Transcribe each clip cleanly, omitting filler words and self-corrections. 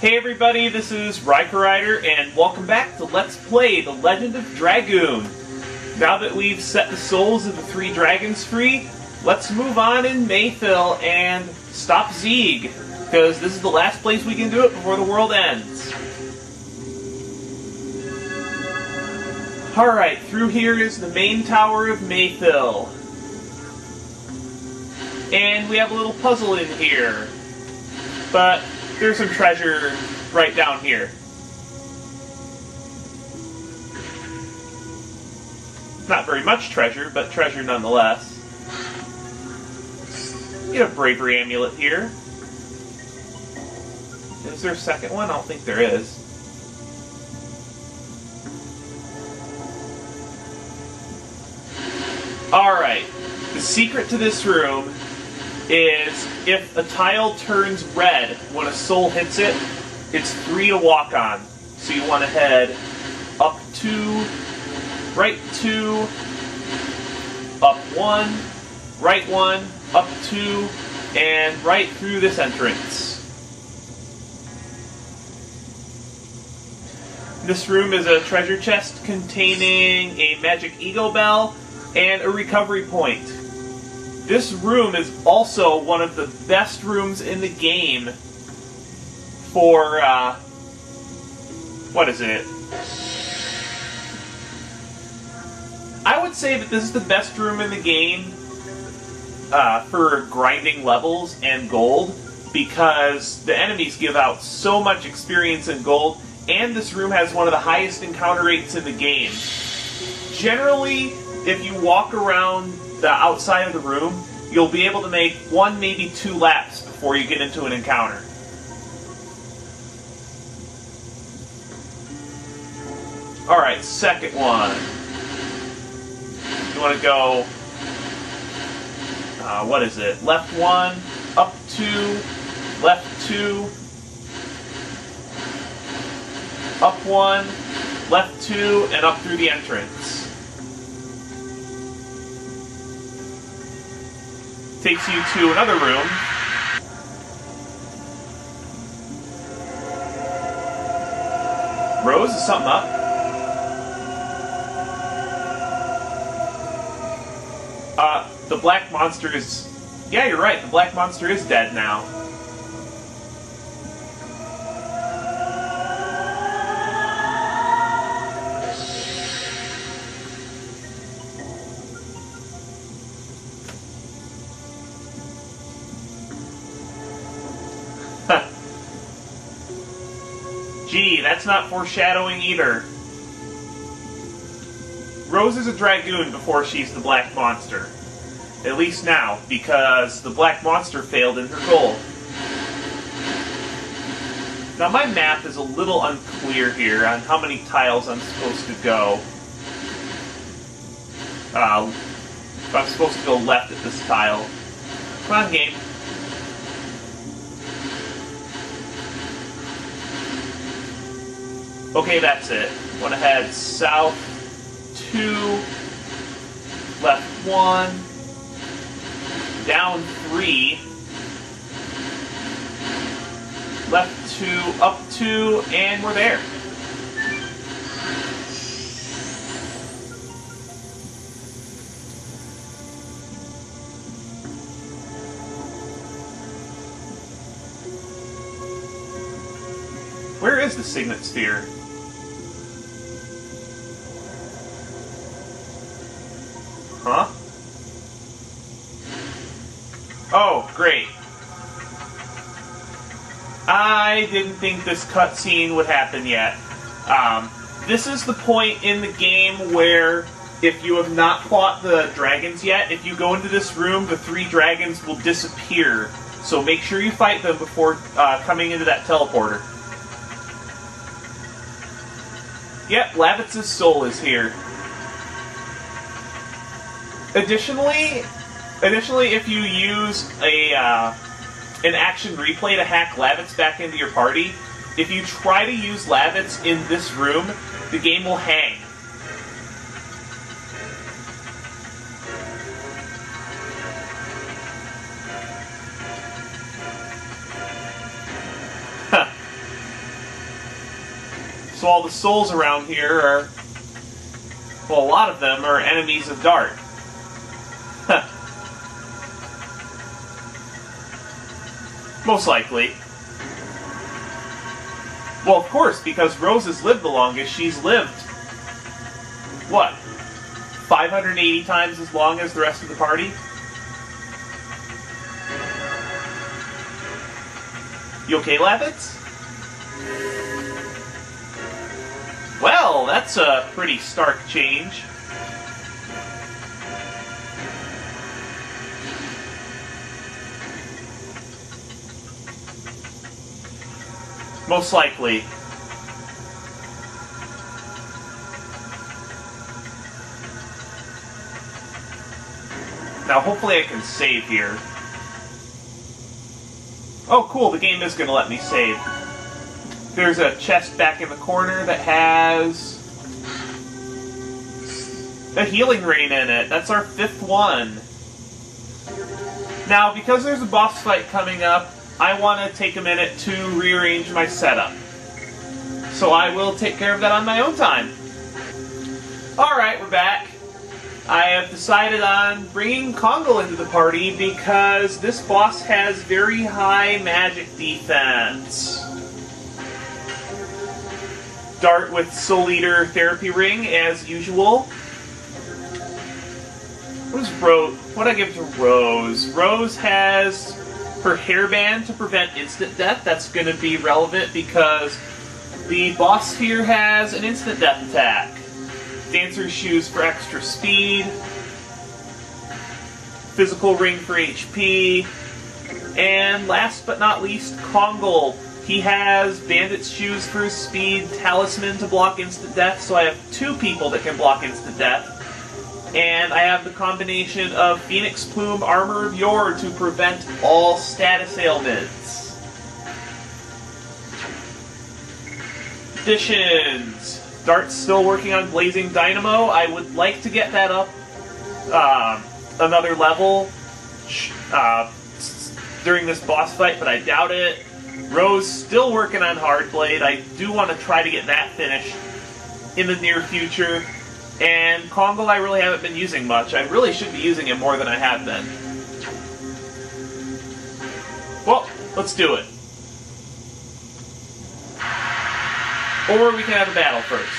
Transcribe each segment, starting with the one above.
Hey everybody, this is Riker Rider, and welcome back to Let's Play The Legend of Dragoon. Now that we've set the souls of the 3 dragons free, let's move on in Mayfill and stop Zeeg, because this is the last place we can do it before the world ends. Alright, through here is the main tower of Mayfill. And we have a little puzzle in here. But there's some treasure right down here. Not very much treasure, but treasure nonetheless. Get a bravery amulet here. Is there a second one? I don't think there is. Alright, the secret to this room is if a tile turns red when a soul hits it, it's 3 to walk on. So you want to head up 2, right 2, up 1, right 1, up 2, and right through this entrance. This room is a treasure chest containing a magic ego bell and a recovery point. This room is also one of the best rooms in the game for, what is it? I would say that this is the best room in the game for grinding levels and gold, because the enemies give out so much experience and gold, and this room has one of the highest encounter rates in the game. Generally, if you walk around the outside of the room, you'll be able to make 1, maybe 2 laps before you get into an encounter. Alright, second one. You want to go, what is it? Left 1, up 2, left 2, up 1, left 2, and up through the entrance. Takes you to another room. Rose, is something up? The black monster is... Yeah, you're right, the black monster is dead now. Gee, that's not foreshadowing either. Rose is a Dragoon before she's the Black Monster. At least now, because the Black Monster failed in her goal. Now my math is a little unclear here on how many tiles I'm supposed to go. If I'm supposed to go left at this tile. Come on, game. Okay, that's it. Want to head south 2, left 1, down 3, left 2, up 2, and we're there. Where is the Signet Sphere? Huh? Oh, great. I didn't think this cutscene would happen yet. This is the point in the game where, if you have not fought the dragons yet, if you go into this room, the 3 dragons will disappear. So make sure you fight them before coming into that teleporter. Yep, Lavitz's soul is here. Additionally, if you use an action replay to hack Lavitz back into your party, if you try to use Lavitz in this room, the game will hang. So all the souls around here are, well, a lot of them are enemies of Dart. Most likely. Well, of course, because Rose has lived the longest. She's lived, what, 580 times as long as the rest of the party? You okay, Labbits? Well, that's a pretty stark change. Most likely. Now, hopefully I can save here. Oh, cool, the game is going to let me save. There's a chest back in the corner that has a healing rain in it. That's our 5th one. Now, because there's a boss fight coming up, I want to take a minute to rearrange my setup. So I will take care of that on my own time. Alright, we're back. I have decided on bringing Kongal into the party because this boss has very high magic defense. Dart with Soul Eater Therapy Ring, as usual. What is Rose? What do I give to Rose? Rose has her hairband to prevent instant death. That's going to be relevant because the boss here has an instant death attack. Dancer's Shoes for extra speed. Physical Ring for HP. And last but not least, Kongal. He has Bandit's Shoes for speed, Talisman to block instant death, so I have 2 people that can block instant death. And I have the combination of Phoenix Plume, Armor of Yore to prevent all status ailments. Additions. Dart's still working on Blazing Dynamo. I would like to get that up another level during this boss fight, but I doubt it. Rose still working on Hardblade. I do want to try to get that finished in the near future. And Kongal I really haven't been using much. I really should be using him more than I have been. Well, let's do it. Or we can have a battle first.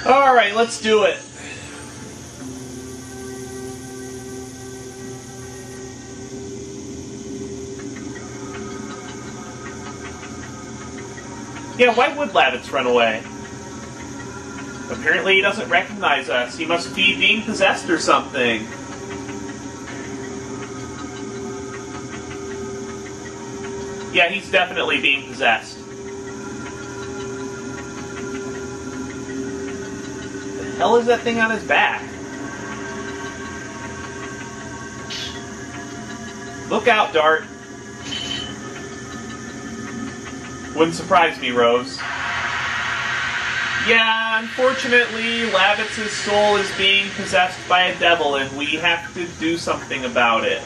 Alright, let's do it. Yeah, why would Labbits run away? Apparently he doesn't recognize us. He must be being possessed or something. Yeah, he's definitely being possessed. The hell is that thing on his back? Look out, Dart. Wouldn't surprise me, Rose. Yeah, unfortunately, Labbits' soul is being possessed by a devil, and we have to do something about it.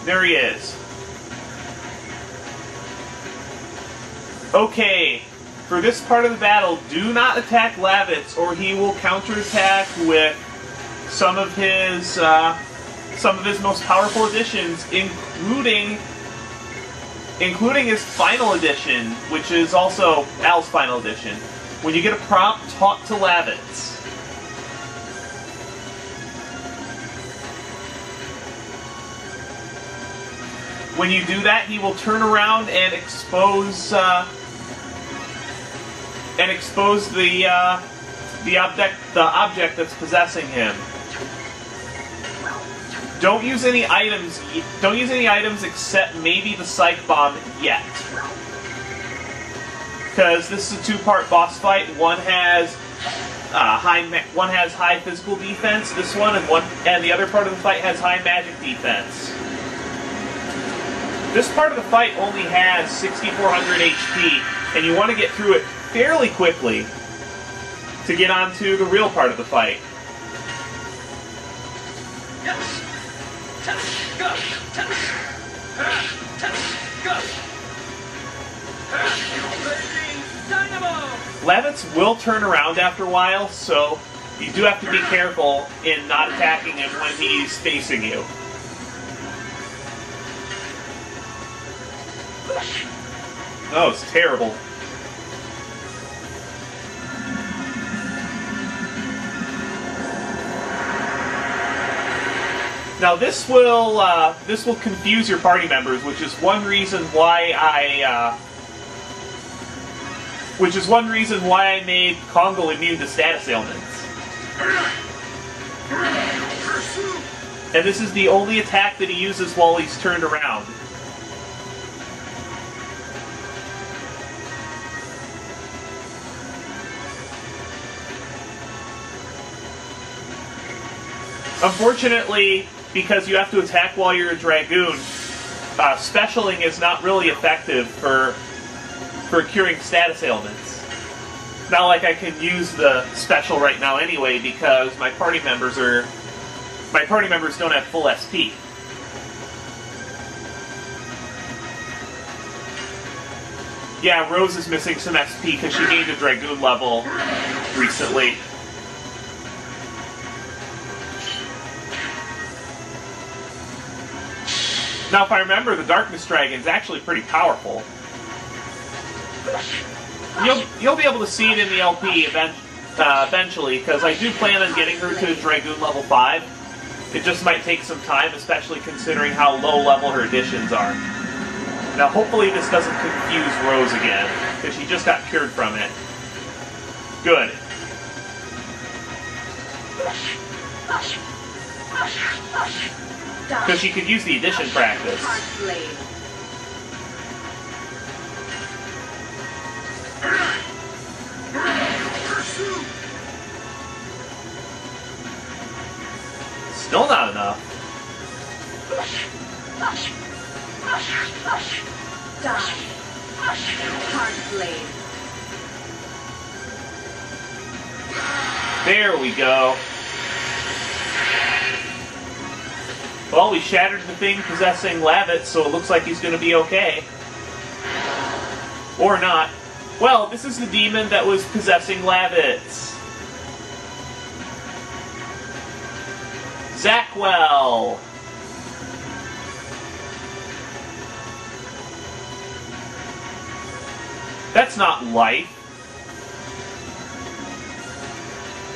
There he is. Okay, for this part of the battle, do not attack Labbits, or he will counterattack with some of his most powerful additions, including his final edition, which is also Al's final edition. When you get a prompt, talk to Lavitz. When you do that, he will turn around and expose the object that's possessing him. Don't use any items. Don't use any items except maybe the Psych Bomb yet, because this is a two-part boss fight. One has high physical defense. This one and the other part of the fight has high magic defense. This part of the fight only has 6,400 HP, and you want to get through it fairly quickly to get onto the real part of the fight. Lavitz will turn around after a while, so you do have to be careful in not attacking him when he's facing you. Oh, it's terrible. Now this will confuse your party members, which is one reason why I made Kongo immune to status ailments. And this is the only attack that he uses while he's turned around. Unfortunately, because you have to attack while you're a Dragoon, specialing is not really effective for curing status ailments. Not like I can use the special right now anyway, because my party members don't have full SP. Yeah, Rose is missing some SP because she gained a Dragoon level recently. Now, if I remember, the Darkness Dragon's actually pretty powerful. You'll be able to see it in the LP eventually, because I do plan on getting her to Dragoon level 5. It just might take some time, especially considering how low level her additions are. Now, hopefully this doesn't confuse Rose again, because she just got cured from it. Good. Because she could use the addition practice. Still not enough. There we go. Well, we shattered the thing possessing Lavitz, so it looks like he's going to be okay. Or not. Well, this is the demon that was possessing Lavitz. Zackwell. That's not life.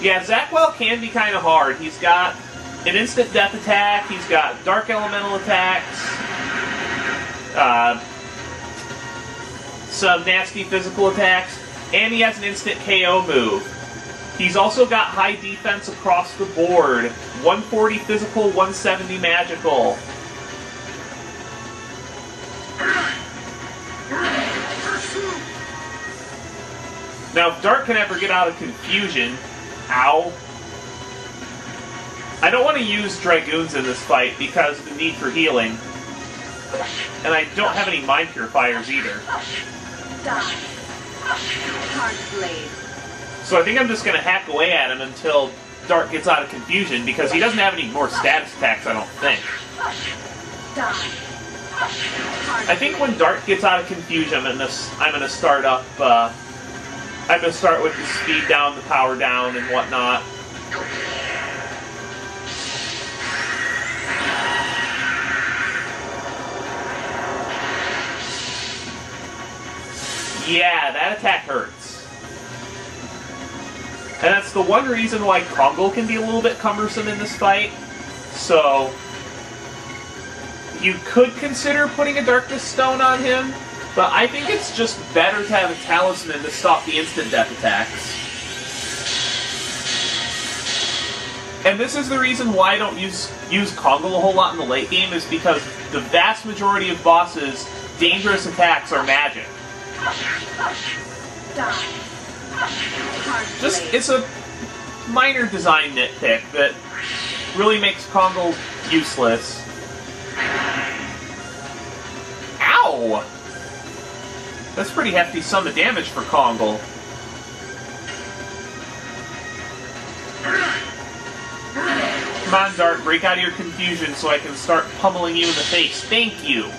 Yeah, Zackwell can be kind of hard. He's got an instant death attack, he's got dark elemental attacks, some nasty physical attacks, and he has an instant KO move. He's also got high defense across the board, 140 physical, 170 magical. Now, if Dark can ever get out of confusion, ow. I don't want to use Dragoons in this fight because of the need for healing. And I don't have any Mind Purifiers either. So I think I'm just going to hack away at him until Dark gets out of confusion, because he doesn't have any more status attacks, I don't think. I think when Dark gets out of confusion, I'm gonna start up. I'm gonna start with the speed down, the power down, and whatnot. Yeah, that attack hurts. And that's the one reason why Kongo can be a little bit cumbersome in this fight. So, you could consider putting a Darkness Stone on him, but I think it's just better to have a Talisman to stop the instant death attacks. And this is the reason why I don't use Kongo a whole lot in the late game, is because the vast majority of bosses' dangerous attacks are magic. It's a minor design nitpick that really makes Kongo useless. Ow! That's pretty hefty sum of damage for Kongo. Come on, Dart, break out of your confusion so I can start pummeling you in the face. Thank you!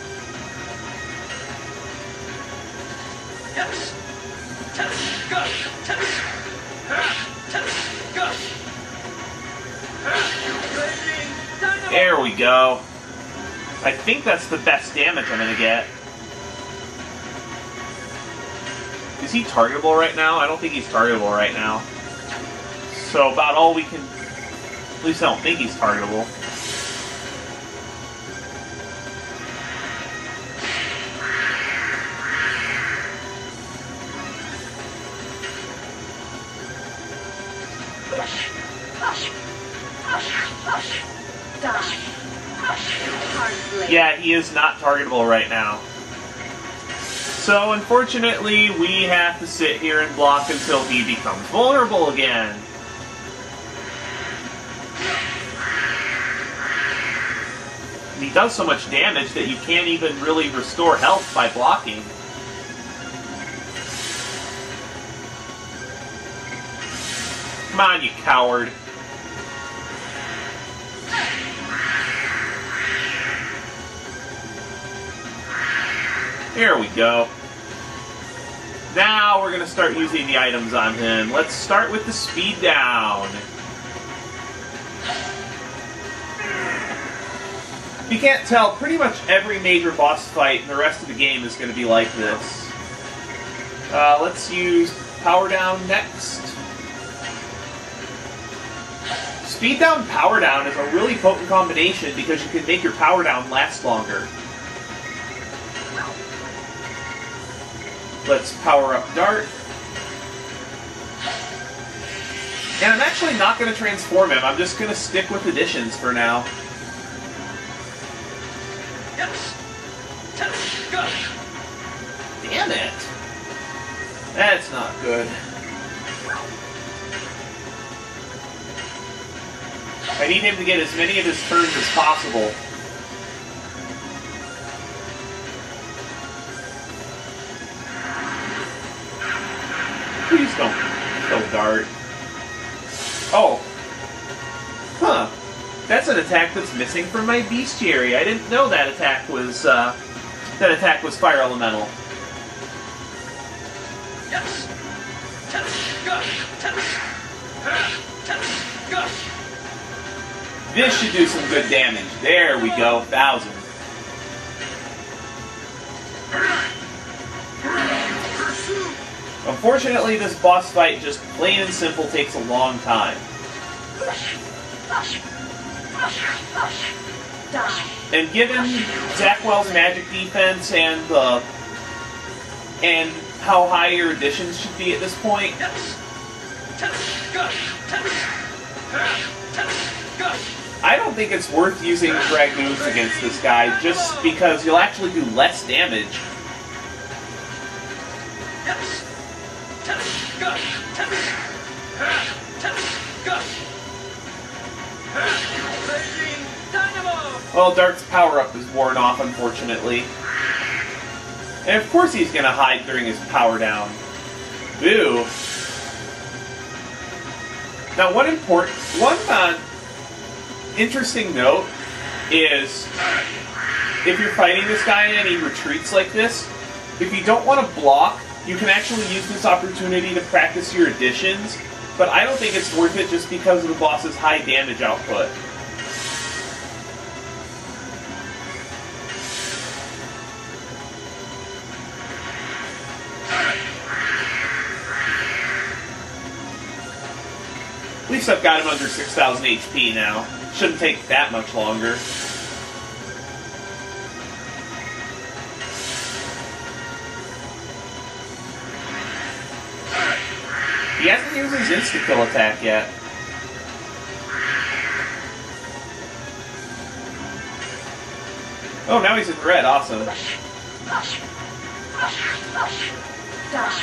There we go. I think that's the best damage I'm gonna get. Is he targetable right now? I don't think he's targetable right now. So about all we can... At least I don't think he's targetable. Yeah, he is not targetable right now. So, unfortunately, we have to sit here and block until he becomes vulnerable again. He does so much damage that you can't even really restore health by blocking. Come on, you coward. There we go. Now we're going to start using the items on him. Let's start with the speed down. If you can't tell, pretty much every major boss fight in the rest of the game is going to be like this. Let's use power down next. Speed down, power down is a really potent combination because you can make your power down last longer. Let's power up Dart. And I'm actually not going to transform him. I'm just going to stick with additions for now. Damn it. That's not good. I need him to get as many of his turns as possible. Please don't kill Dart. Oh. Huh. That's an attack that's missing from my bestiary. I didn't know that attack was fire elemental. This should do some good damage. There we go, 1,000. Unfortunately, this boss fight, just plain and simple, takes a long time. And given Zackwell's magic defense and how high your additions should be at this point, I don't think it's worth using Dragoons against this guy, just because you'll actually do less damage. Well, Dart's power-up is worn off, unfortunately. And of course he's going to hide during his power-down. Boo. Now, one interesting note is, if you're fighting this guy and he retreats like this, if you don't want to block, you can actually use this opportunity to practice your additions, but I don't think it's worth it just because of the boss's high damage output. least I've got him under 6,000 HP now. Shouldn't take that much longer. He hasn't used his insta-kill attack yet. Oh, now he's in red. Awesome.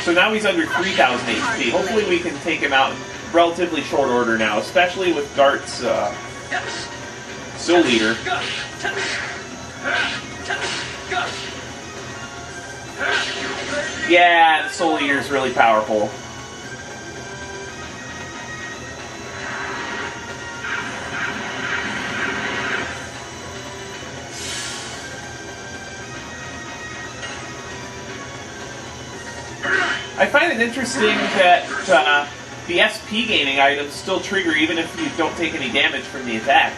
So now he's under 3,000 HP. Hopefully we can take him out in relatively short order now, especially with Dart's Soul Eater. Yeah, the Soul Eater is really powerful. I find it interesting that the SP gaining items still trigger even if you don't take any damage from the attack.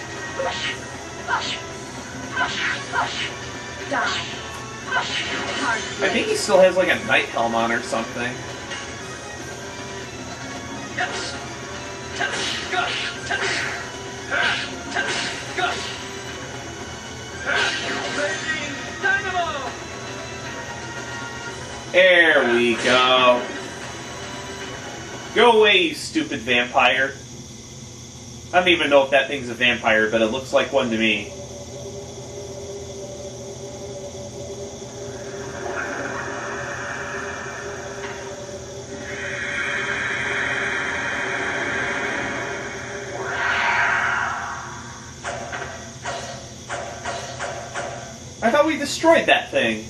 I think he still has like a night helm on or something. There we go. Go away, you stupid vampire. I don't even know if that thing's a vampire, but it looks like one to me. I thought we destroyed that thing.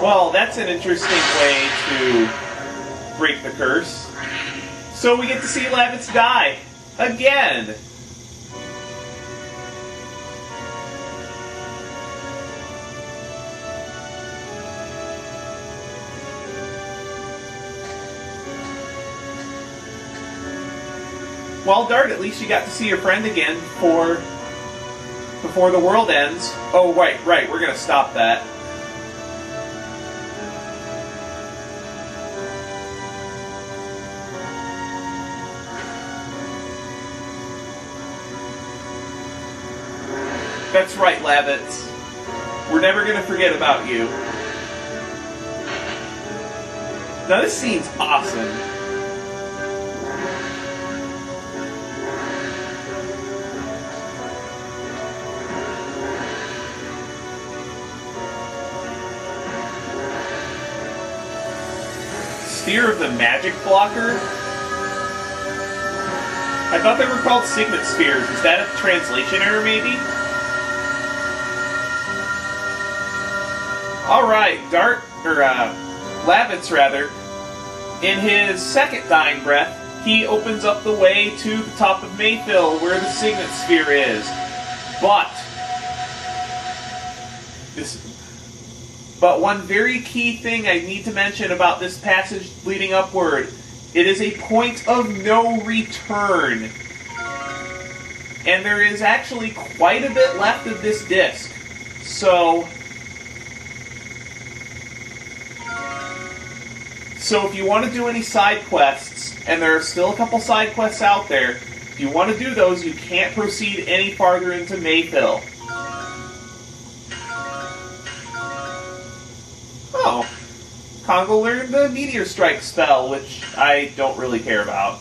Well, that's an interesting way to break the curse. So we get to see Lavitz die. Again! Well, Dart, at least you got to see your friend again before the world ends. Oh, right, we're gonna stop that. That's right, Lavitz. We're never gonna forget about you. Now this scene's awesome. Sphere of the Magic Blocker? I thought they were called Signet Spheres. Is that a translation error, maybe? Alright, Lavitz, rather, in his second dying breath, he opens up the way to the top of Mayfill, where the Signet Sphere is. But one very key thing I need to mention about this passage leading upward, it is a point of no return. And there is actually quite a bit left of this disc. So if you want to do any side quests, and there are still a couple side quests out there, if you want to do those, you can't proceed any farther into Mayfill. Oh, Congo learned the Meteor Strike spell, which I don't really care about.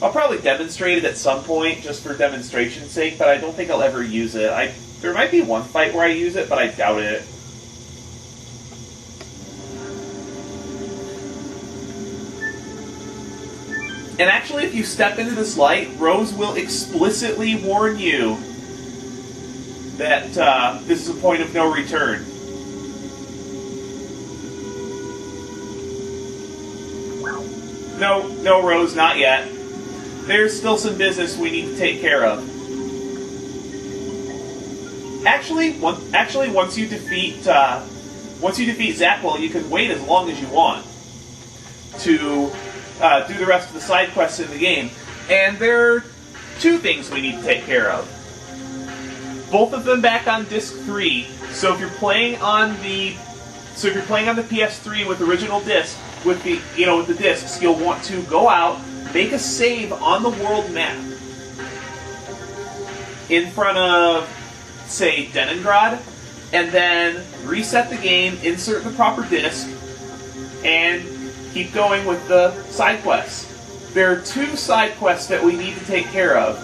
I'll probably demonstrate it at some point, just for demonstration's sake, but I don't think I'll ever use it. There might be one fight where I use it, but I doubt it. And actually, if you step into this light, Rose will explicitly warn you that this is a point of no return. No, Rose, not yet. There's still some business we need to take care of. Actually, once you defeat Zapwell, you can wait as long as you want to do the rest of the side quests in the game. And there are two things we need to take care of. Both of them back on disc 3. So if you're playing on the PS3 with original disc, with the discs, you'll want to go out, make a save on the world map in front of, say, Leningrad, and then reset the game, insert the proper disc, and keep going with the side quests. There are two side quests that we need to take care of.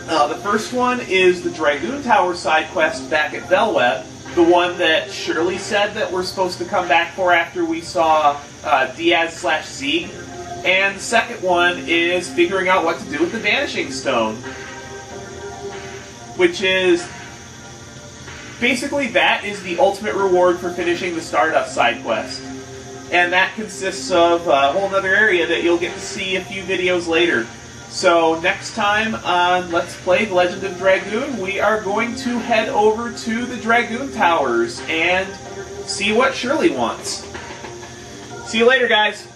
The first one is the Dragoon Tower side quest back at Velweb, the one that Shirley said that we're supposed to come back for after we saw Diaz/Zieg. And the second one is figuring out what to do with the Vanishing Stone, which is basically that is the ultimate reward for finishing the Stardust side quest. And that consists of a whole other area that you'll get to see a few videos later. So next time on Let's Play The Legend of Dragoon, we are going to head over to the Dragoon Towers and see what Shirley wants. See you later, guys!